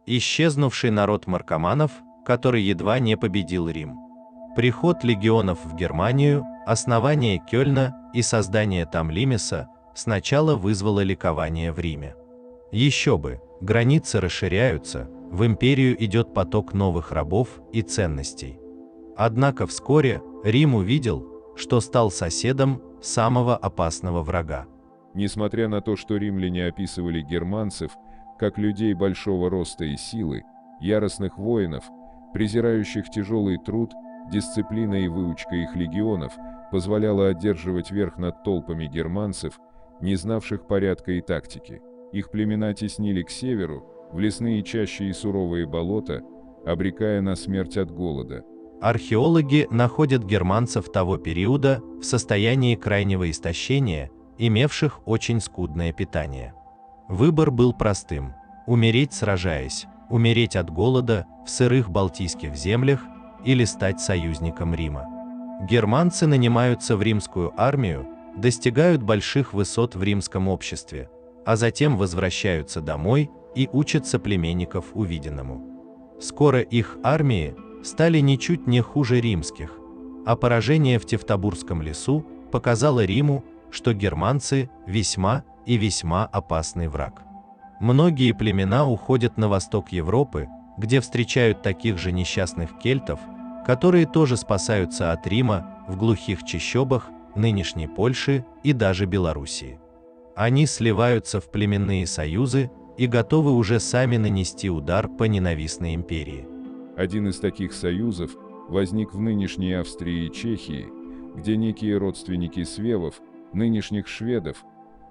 Исчезнувший народ маркоманов, который едва не победил Рим. Приход легионов в Германию, основание Кёльна и создание там Лимеса сначала вызвало ликование в Риме. Еще бы, границы расширяются, в империю идет поток новых рабов и ценностей. Однако вскоре Рим увидел, что стал соседом самого опасного врага. Несмотря на то, что римляне описывали германцев как людей большого роста и силы, яростных воинов, презирающих тяжелый труд, дисциплина и выучка их легионов позволяла одерживать верх над толпами германцев, не знавших порядка и тактики. Их племена теснили к северу, в лесные чащи и суровые болота, обрекая на смерть от голода. Археологи находят германцев того периода в состоянии крайнего истощения, имевших очень скудное питание. Выбор был простым – умереть сражаясь, умереть от голода в сырых балтийских землях или стать союзником Рима. Германцы нанимаются в римскую армию, достигают больших высот в римском обществе, а затем возвращаются домой и учат соплеменников увиденному. Скоро их армии стали ничуть не хуже римских, а поражение в Тевтобурском лесу показало Риму, что германцы весьма и весьма опасный враг. Многие племена уходят на восток Европы, где встречают таких же несчастных кельтов, которые тоже спасаются от Рима в глухих чащобах нынешней Польши и даже Белоруссии. Они сливаются в племенные союзы и готовы уже сами нанести удар по ненавистной империи. Один из таких союзов возник в нынешней Австрии и Чехии, где некие родственники свевов, нынешних шведов,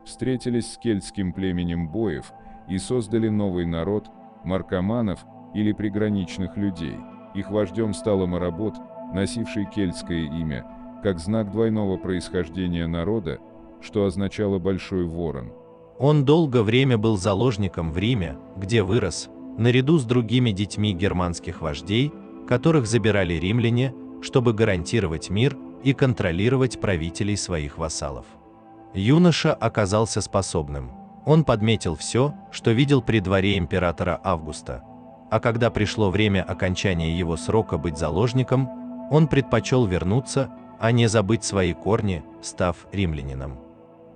встретились с кельтским племенем боев и создали новый народ – маркоманов или приграничных людей. Их вождем стал Маработ, носивший кельтское имя, как знак двойного происхождения народа, что означало «большой ворон». Он долгое время был заложником в Риме, где вырос, наряду с другими детьми германских вождей, которых забирали римляне, чтобы гарантировать мир и контролировать правителей своих вассалов. Юноша оказался способным. Он подметил все, что видел при дворе императора Августа. А когда пришло время окончания его срока быть заложником, он предпочел вернуться, а не забыть свои корни, став римлянином.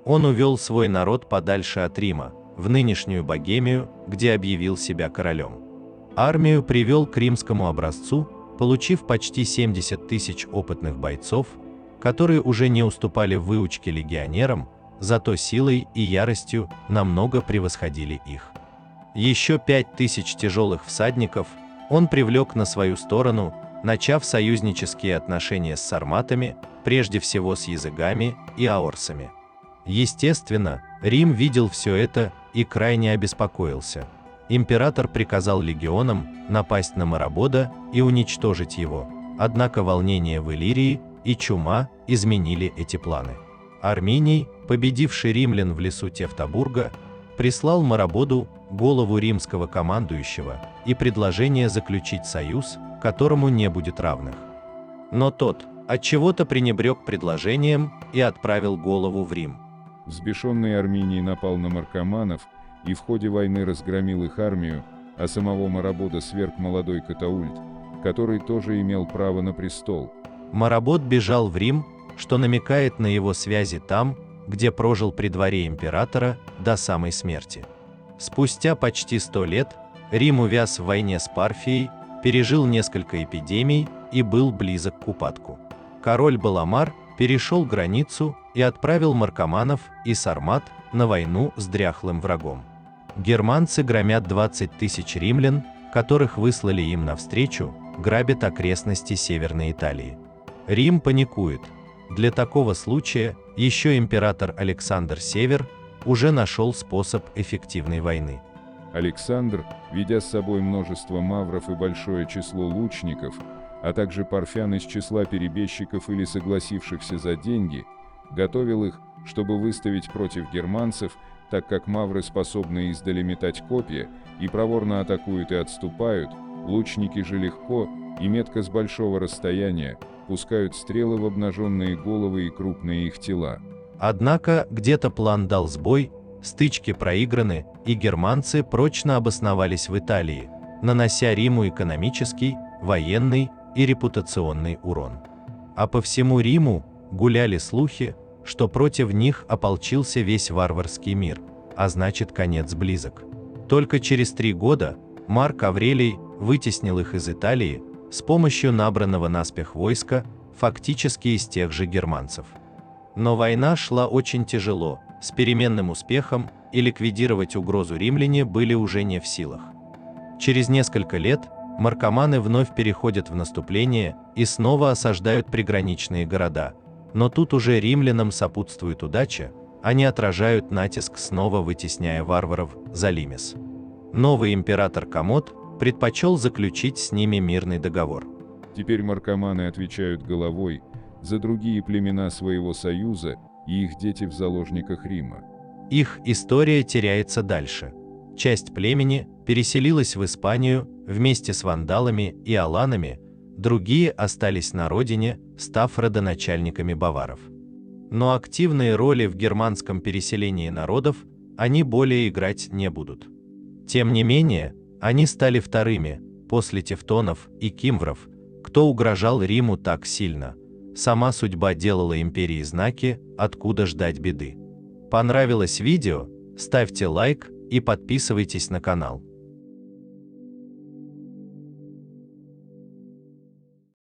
Он увел свой народ подальше от Рима, в нынешнюю Богемию, где объявил себя королем. Армию привел к римскому образцу, получив почти 70 тысяч опытных бойцов, которые уже не уступали в выучке легионерам, зато силой и яростью намного превосходили их. Еще 5000 тяжелых всадников он привлек на свою сторону, начав союзнические отношения с сарматами, прежде всего с языгами и аорсами. Естественно, Рим видел все это и крайне обеспокоился. Император приказал легионам напасть на Марабода и уничтожить его, однако волнения в Иллирии и чума изменили эти планы. Арминий, победивший римлян в лесу Тевтобурга, прислал Марабоду голову римского командующего и предложение заключить союз, которому не будет равных. Но тот отчего-то пренебрег предложением и отправил голову в Рим. Взбешенный Арминий напал на маркоманов и в ходе войны разгромил их армию, а самого Марабода сверг молодой Катаульт, который тоже имел право на престол. Марабод бежал в Рим, что намекает на его связи там, где прожил при дворе императора до самой смерти. Спустя почти 100 лет Рим увяз в войне с Парфией, пережил несколько эпидемий и был близок к упадку. Король Баламар перешел границу и отправил маркоманов и сармат на войну с дряхлым врагом. Германцы громят 20 тысяч римлян, которых выслали им навстречу, грабят окрестности Северной Италии. Рим паникует. Для такого случая еще император Александр Север уже нашел способ эффективной войны. Александр, ведя с собой множество мавров и большое число лучников, а также парфян из числа перебежчиков или согласившихся за деньги, готовил их, чтобы выставить против германцев, так как мавры способны издали метать копья и проворно атакуют и отступают, лучники же легко и метко с большого расстояния пускают стрелы в обнаженные головы и крупные их тела. Однако где-то план дал сбой, стычки проиграны, и германцы прочно обосновались в Италии, нанося Риму экономический, военный и репутационный урон. А по всему Риму гуляли слухи, что против них ополчился весь варварский мир, а значит, конец близок. Только через 3 года Марк Аврелий вытеснил их из Италии с помощью набранного наспех войска, фактически из тех же германцев. Но война шла очень тяжело, с переменным успехом, и ликвидировать угрозу римляне были уже не в силах. Через несколько лет маркоманы вновь переходят в наступление и снова осаждают приграничные города, но тут уже римлянам сопутствует удача, они отражают натиск, снова вытесняя варваров за Лимес. Новый император Комод предпочел заключить с ними мирный договор. Теперь маркоманы отвечают головой за другие племена своего союза и их дети в заложниках Рима. Их история теряется дальше. Часть племени переселилась в Испанию вместе с вандалами и аланами, другие остались на родине, став родоначальниками баваров. Но активные роли в германском переселении народов они более играть не будут. Тем не менее, они стали вторыми, после тевтонов и кимвров, кто угрожал Риму так сильно. Сама судьба делала империи знаки, откуда ждать беды. Понравилось видео? Ставьте лайк и подписывайтесь на канал.